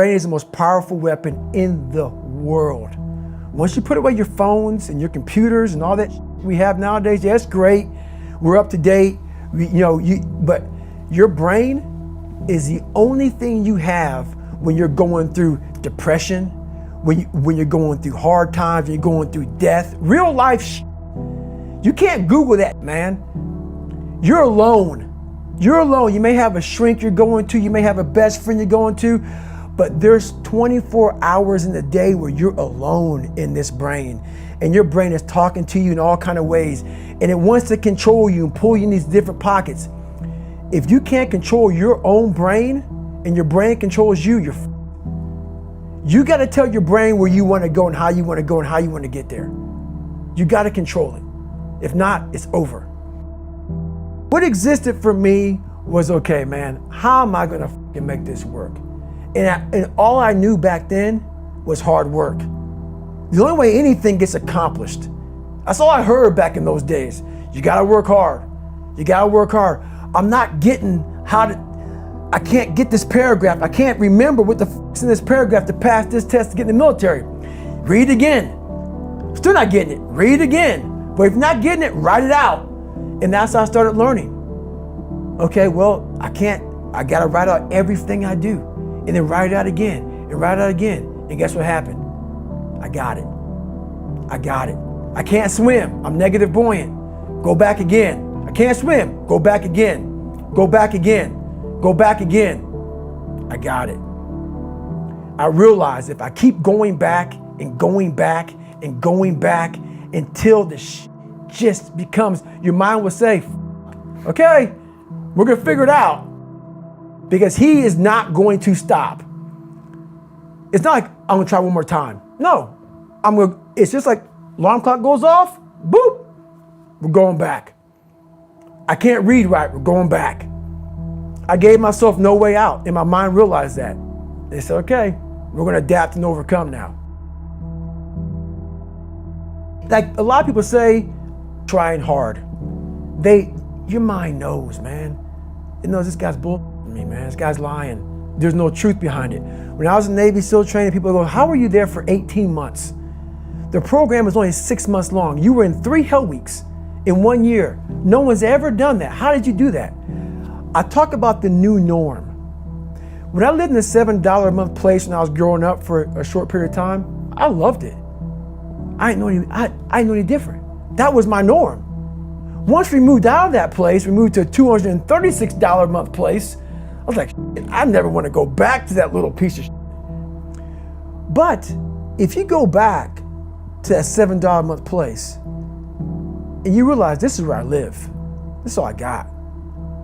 Brain is the most powerful weapon in the world. Once you put away your phones and your computers and all that we have nowadays, yeah, it's great. We're up to date. But your brain is the only thing you have when you're going through depression, when you're going through hard times, when you're going through death, real life. You can't Google that, man. You're alone. You're alone. You may have a shrink you're going to, you may have a best friend you're going to, but there's 24 hours in the day where you're alone in this brain, and your brain is talking to you in all kinds of ways, and it wants to control you and pull you in these different pockets. If you can't control your own brain and your brain controls you, you got to tell your brain where you want to go and how you want to go and how you want to get there. You got to control it. If not, it's over. What existed for me was, okay, man, how am I going to make this work? And all I knew back then was hard work. The only way anything gets accomplished. That's all I heard back in those days. You got to work hard. You got to work hard. I'm not getting I can't get this paragraph. I can't remember what the f***'s in this paragraph to pass this test to get in the military. Read it again. Still not getting it. Read it again. But if you're not getting it, write it out. And that's how I started learning. Okay, well, I gotta write out everything I do. And then write it out again, and write it out again. And guess what happened? I got it. I can't swim. I'm negative buoyant. Go back again. I can't swim. Go back again. Go back again. Go back again. I got it. I realized if I keep going back and going back and going back until the just becomes, your mind will say, okay, we're gonna figure it out, because he is not going to stop. It's not like I'm gonna try one more time. No, it's just like alarm clock goes off, boop, we're going back. I can't read right, we're going back. I gave myself no way out, and my mind realized that. They said, okay, we're gonna adapt and overcome now. Like a lot of people say, trying hard. Your mind knows, man. It knows this guy's bullshitting me, man. This guy's lying. There's no truth behind it. When I was in Navy SEAL training, people go, how were you there for 18 months? The program was only 6 months long. You were in 3 hell weeks in 1 year. No one's ever done that. How did you do that? I talk about the new norm. When I lived in a $7 a month place when I was growing up for a short period of time, I loved it. I didn't know any different. That was my norm. Once we moved out of that place, we moved to a $236 a month place. I was like, I never want to go back to that little piece of shit. But if you go back to that $7 a month place and you realize this is where I live, this is all I got,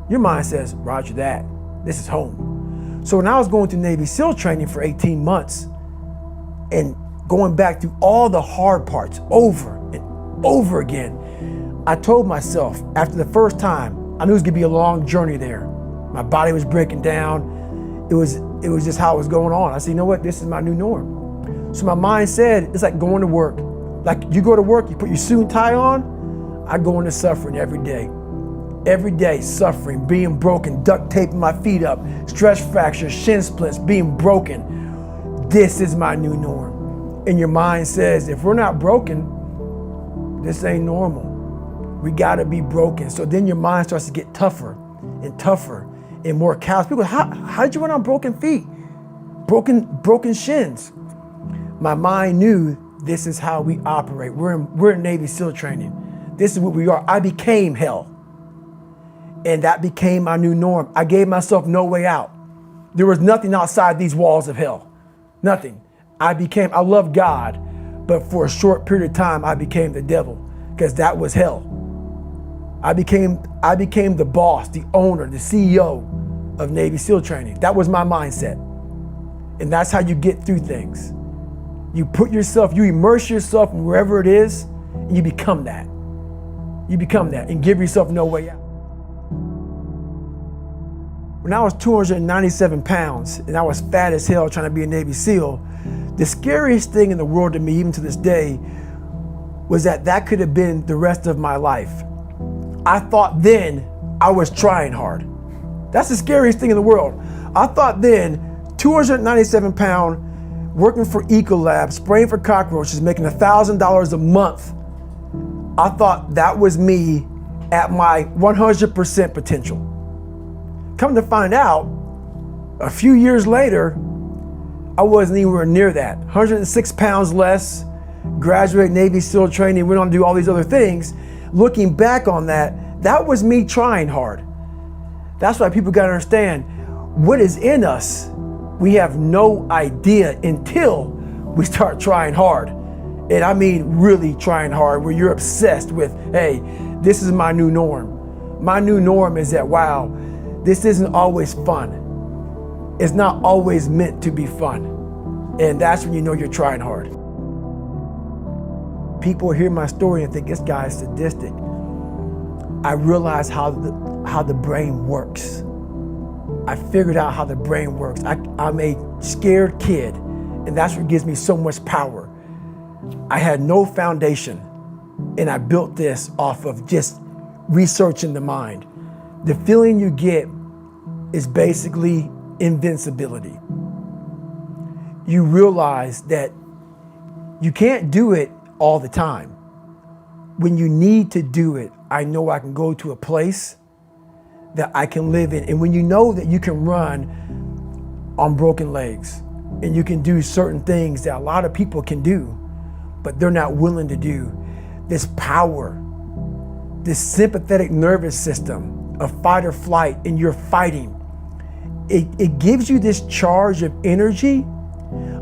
your mind says, roger that, this is home. So when I was going through Navy SEAL training for 18 months and going back through all the hard parts over and over again, I told myself after the first time, I knew it was gonna be a long journey there. My body was breaking down. It was just how it was going on. I said, you know what, this is my new norm. So my mind said, it's like going to work. Like you go to work, you put your suit and tie on, I go into suffering every day. Every day, suffering, being broken, duct taping my feet up, stress fractures, shin splints, being broken. This is my new norm. And your mind says, if we're not broken, this ain't normal. We gotta be broken. So then your mind starts to get tougher and tougher and more callous. People go, how did you run on broken feet? Broken shins. My mind knew this is how we operate. We're in Navy SEAL training. This is what we are. I became hell. And that became my new norm. I gave myself no way out. There was nothing outside these walls of hell. Nothing. I love God, but for a short period of time, I became the devil, because that was hell. I became the boss, the owner, the CEO of Navy SEAL training. That was my mindset. And that's how you get through things. You immerse yourself in wherever it is, and you become that. You become that and give yourself no way out. When I was 297 pounds and I was fat as hell trying to be a Navy SEAL, the scariest thing in the world to me, even to this day, was that could have been the rest of my life. I thought then I was trying hard. That's the scariest thing in the world. I thought then 297 pound, working for Ecolab, spraying for cockroaches, making $1,000 a month. I thought that was me at my 100% potential. Come to find out, a few years later, I wasn't anywhere near that. 106 pounds less, graduated Navy SEAL training, went on to do all these other things. Looking back on that, that was me trying hard. That's why people gotta understand, what is in us, we have no idea until we start trying hard. And I mean really trying hard, where you're obsessed with, hey, this is my new norm. My new norm is that, wow, this isn't always fun. It's not always meant to be fun. And that's when you know you're trying hard. People hear my story and think this guy is sadistic. I realized how the brain works. I figured out how the brain works. I'm a scared kid, and that's what gives me so much power. I had no foundation, and I built this off of just researching the mind. The feeling you get is basically invincibility. You realize that you can't do it all the time. When you need to do it, I know I can go to a place that I can live in. And when you know that you can run on broken legs and you can do certain things that a lot of people can do, but they're not willing to do, this power, this sympathetic nervous system of fight or flight, and you're fighting, it gives you this charge of energy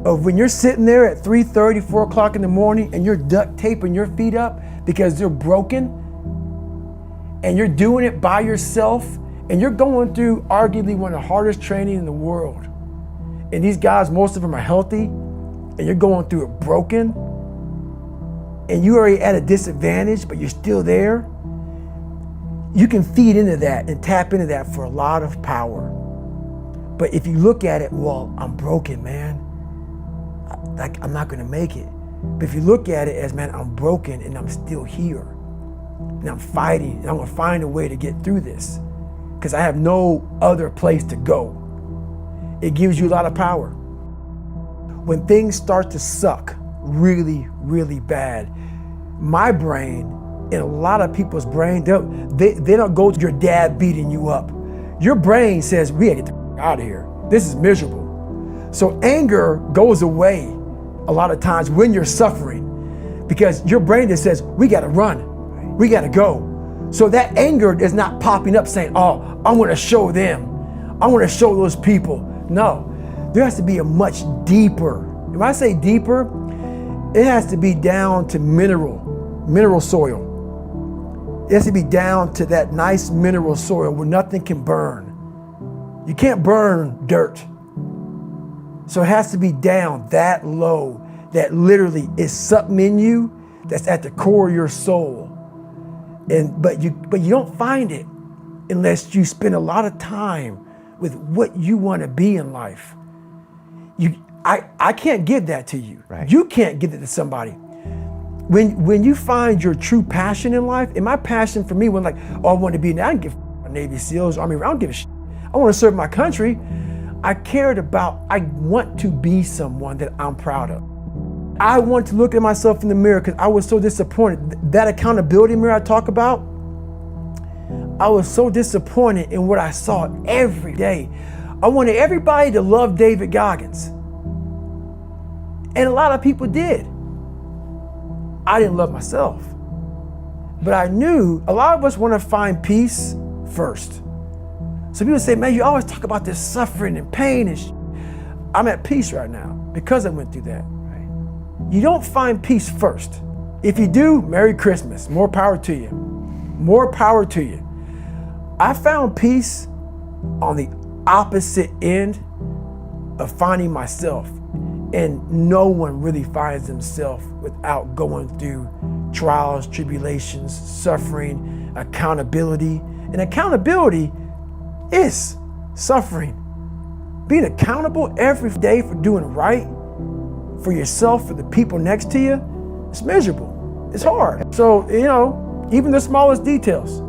of when you're sitting there at 3:30, 4 o'clock in the morning and you're duct taping your feet up because they're broken, and you're doing it by yourself, and you're going through arguably one of the hardest training in the world. And these guys, most of them are healthy, and you're going through it broken, and you're already at a disadvantage, but you're still there. You can feed into that and tap into that for a lot of power. But if you look at it, well, I'm broken, man. I'm not gonna make it. But if you look at it as, man, I'm broken and I'm still here. And I'm fighting, and I'm gonna find a way to get through this because I have no other place to go. It gives you a lot of power. When things start to suck really, really bad, my brain and a lot of people's brain, they don't go to your dad beating you up. Your brain says, we gotta get the out of here. This is miserable. So anger goes away a lot of times when you're suffering because your brain just says, we gotta run, we gotta go. So that anger is not popping up saying, oh, I wanna show them, I wanna show those people. No, there has to be a much deeper, when I say deeper, it has to be down to mineral soil. It has to be down to that nice mineral soil where nothing can burn. You can't burn dirt. So it has to be down that low, that literally is something in you that's at the core of your soul. But you don't find it unless you spend a lot of time with what you want to be in life. I can't give that to you. Right. You can't give it to somebody. When you find your true passion in life, and my passion for me was like, oh, I want to be, I don't give a Navy SEALs, Army, I don't give a shit. I want to serve my country. I want to be someone that I'm proud of. I want to look at myself in the mirror because I was so disappointed. That accountability mirror I talk about, I was so disappointed in what I saw every day. I wanted everybody to love David Goggins. And a lot of people did. I didn't love myself. But I knew a lot of us want to find peace first. So people say, man, you always talk about this suffering and pain and I'm at peace right now because I went through that. Right? You don't find peace first. If you do, Merry Christmas. More power to you. More power to you. I found peace on the opposite end of finding myself. And no one really finds themselves without going through trials, tribulations, suffering, accountability. And accountability is suffering. Being accountable every day for doing right for yourself, for the people next to you, it's miserable. It's hard. So, even the smallest details.